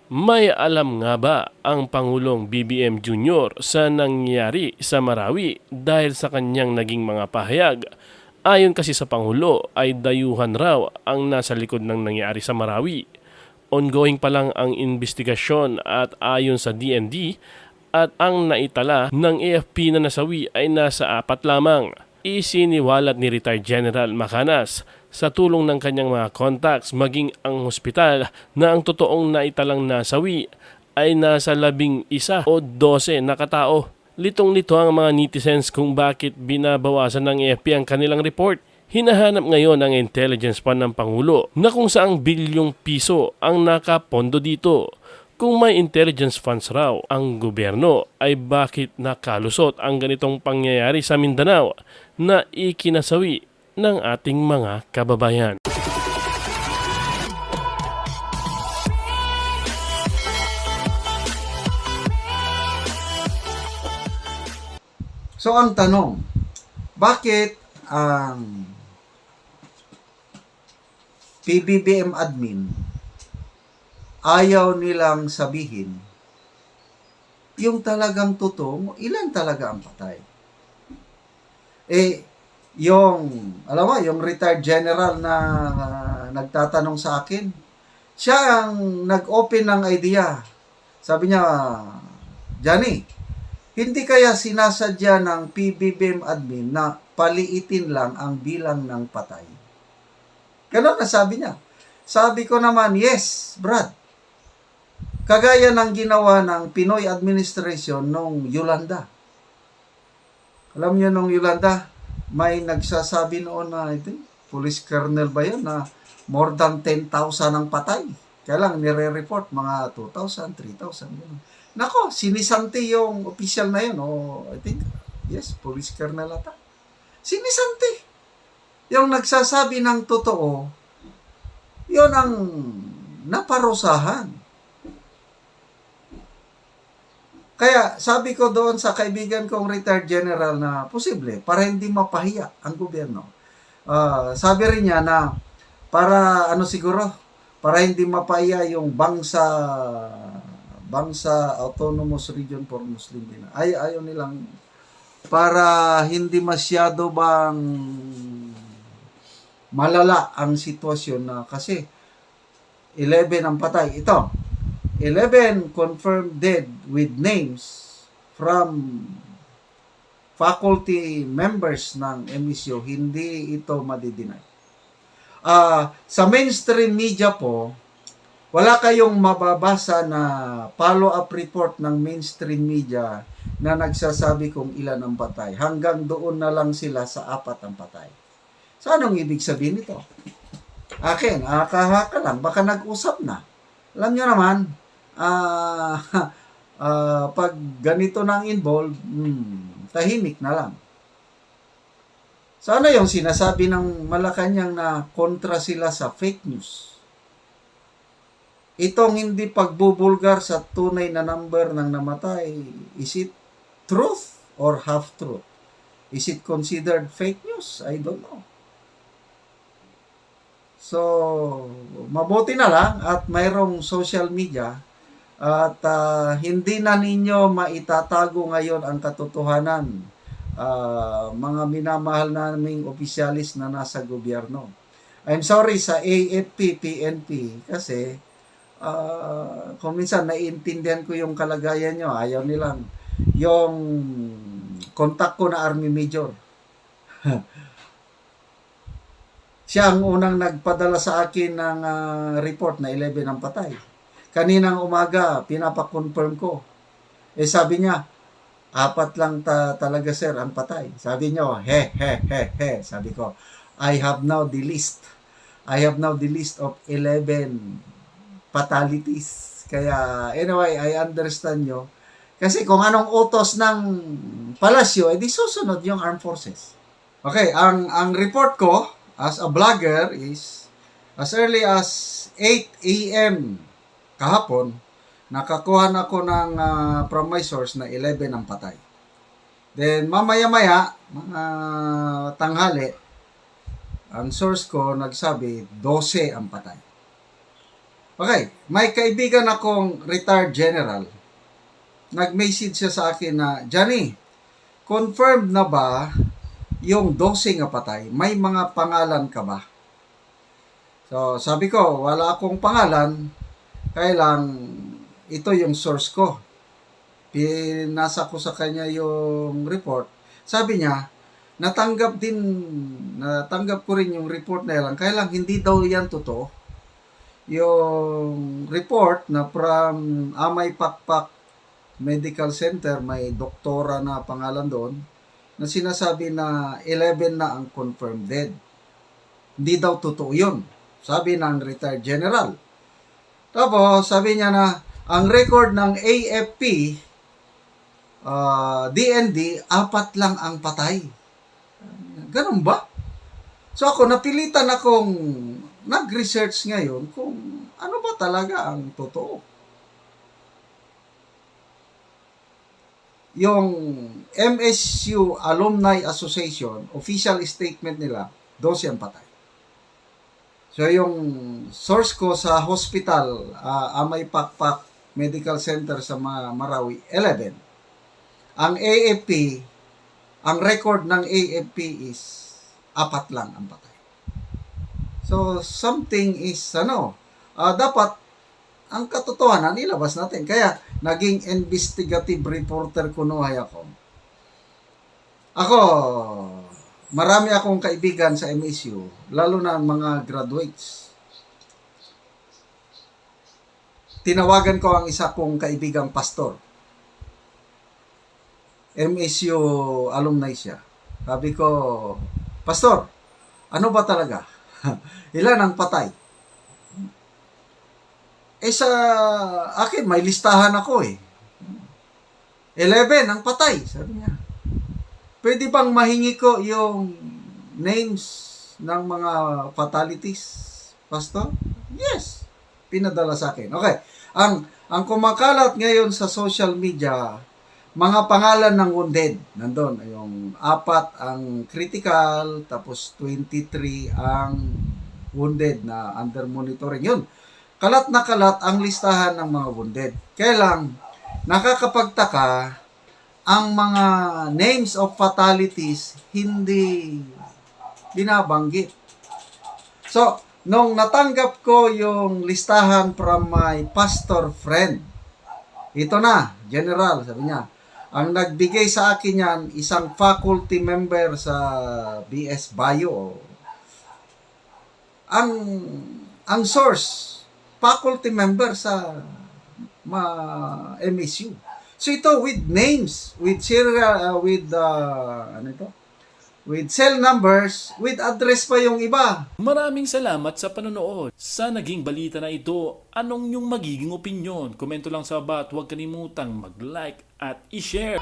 May alam nga ba ang Pangulong BBM Jr. sa nangyari sa Marawi dahil sa kanyang naging mga pahayag? Ayon kasi sa Pangulo ay dayuhan raw ang nasa likod ng nangyari sa Marawi. Ongoing pa lang ang investigasyon at ayon sa DND at ang naitala ng AFP na nasawi ay nasa 4 lamang. Isiniwalat ni Retired General Macanas sa tulong ng kanyang mga contacts maging ang hospital na ang totoong naitalang nasawi ay nasa 11 o 12 na katao. Litong-lito ang mga netizens kung bakit binabawasan ng AFP ang kanilang report. Hinahanap ngayon ang intelligence fund ng Pangulo na kung saang bilyong piso ang nakapondo dito. Kung may intelligence funds raw ang gobyerno ay bakit nakalusot ang ganitong pangyayari sa Mindanao na ikinasawi ng ating mga kababayan. So ang tanong, bakit ang PBBM admin ayaw nilang sabihin yung talagang totoo, ilan talaga ang patay? Yung retired general na nagtatanong sa akin, siya ang nag-open ng idea. Sabi niya, Johnny, hindi kaya sinasadya ng PBBM admin na paliitin lang ang bilang ng patay? Ganun na sabi niya. Sabi ko naman, yes, Brad. Kagaya ng ginawa ng Pinoy administration nung Yolanda. Alam niyo nung Yolanda, may nagsasabi noon na, police colonel ba yun, na more than 10,000 ang patay. Kaya lang nire-report mga 2,000, 3,000. Gano'n. Nako, sinisanti yung official na yun. I think, yes, police colonel ata. Sinisanti. Yung nagsasabi ng totoo, yun ang naparusahan. Kaya sabi ko doon sa kaibigan kong retired general na posible para hindi mapahiya ang gobyerno. Sabi rin niya na para para hindi mapahiya yung Bangsa Autonomous Region for Muslim din. Ayaw nilang para hindi masyado bang malala ang sitwasyon na kasi 11 ang patay. Ito, 11 confirmed dead with names from faculty members ng MSU. Hindi ito madidinay. Sa mainstream media po, wala kayong mababasa na follow-up report ng mainstream media na nagsasabi kung ilan ang patay. Hanggang doon na lang sila sa 4 ang patay. So, anong ibig sabihin nito? Akin, kahaka lang, baka nag-usap na. Alam nyo naman, pag ganito nang involved, tahimik na lang. So, ano yung sinasabi ng Malacanang na kontra sila sa fake news? Itong hindi pagbubulgar sa tunay na number ng namatay, is it truth or half-truth? Is it considered fake news? I don't know. So, mabuti na lang at mayroong social media at hindi na ninyo maitatago ngayon ang katotohanan, mga minamahal naming opisyalis na nasa gobyerno. I'm sorry sa AFP, PNP kasi kung minsan naiintindihan ko yung kalagayan nyo, ayaw nilang yung contact ko na Army Major. Siya ang unang nagpadala sa akin ng report na 11 ang patay. Kaninang umaga, pinapakonfirm ko. Sabi niya, 4 lang talaga sir ang patay. Sabi niya, he. Sabi ko, I have now the list of 11 fatalities. Kaya, anyway, I understand nyo. Kasi kung anong utos ng palasyo, edi susunod yung armed forces. Okay, ang report ko, as a vlogger is as early as 8 a.m. kahapon, nakakuha na ako ng from my source na 11 ang patay. Then mamaya-maya, mga tanghali, ang source ko nagsabi 12 ang patay. Okay, may kaibigan akong retired general. Nag-message siya sa akin na, Johnny, confirmed na ba yung 12 nga patay? May mga pangalan ka ba? So, sabi ko, wala akong pangalan. Kailang ito yung source ko. Pinasa ko sa kanya yung report. Sabi niya, natanggap ko rin yung report na yan. Kaya lang, hindi daw yan totoo. Yung report na from Amay Pakpak Medical Center, may doktora na pangalan doon, na sinasabi na 11 na ang confirmed dead. Hindi daw totoo yun. Sabi ng retired general. Tapos, sabi niya na, ang record ng AFP, DND, 4 lang ang patay. Ganun ba? So ako, napilitan akong nag-research ngayon kung ano ba talaga ang totoo. Yung MSU Alumni Association, official statement nila, 12 ang patay. So yung source ko sa hospital, Amay Pakpak Medical Center sa Marawi, 11. Ang AFP, ang record ng AFP is 4 lang ang patay. So, something is, dapat, ang katotohanan, ilabas natin. Kaya, naging investigative reporter kunuhay ako. Ako, marami akong kaibigan sa MSU, lalo na mga graduates. Tinawagan ko ang isa kong kaibigang pastor. MSU alumni siya. Sabi ko, Pastor, ano ba talaga? Ilan ang patay? Sa akin, may listahan ako 11 ang patay, sabi niya. Pwede bang mahingi ko yung names ng mga fatalities, Pastor? Yes. Pinadala sa akin. Okay. Ang kumakalat ngayon sa social media, mga pangalan ng wounded, nandun, yung 4 ang critical, tapos 23 ang wounded na under monitoring. Yun, kalat na kalat ang listahan ng mga wounded. Kaya lang, nakakapagtaka, ang mga names of fatalities hindi binabanggit. So, nung natanggap ko yung listahan from my pastor friend, ito na, general, sabi niya, ang nagbigay sa akin yan, isang faculty member sa BS Bio. Ang source, faculty member sa MSU. So ito with names, with serial, with cell numbers, with address pa yung iba. Maraming salamat sa panonood. Sa naging balita na ito, anong yung magiging opinyon? Komento lang sa baba at huwag kalimutang mag-like at i-share.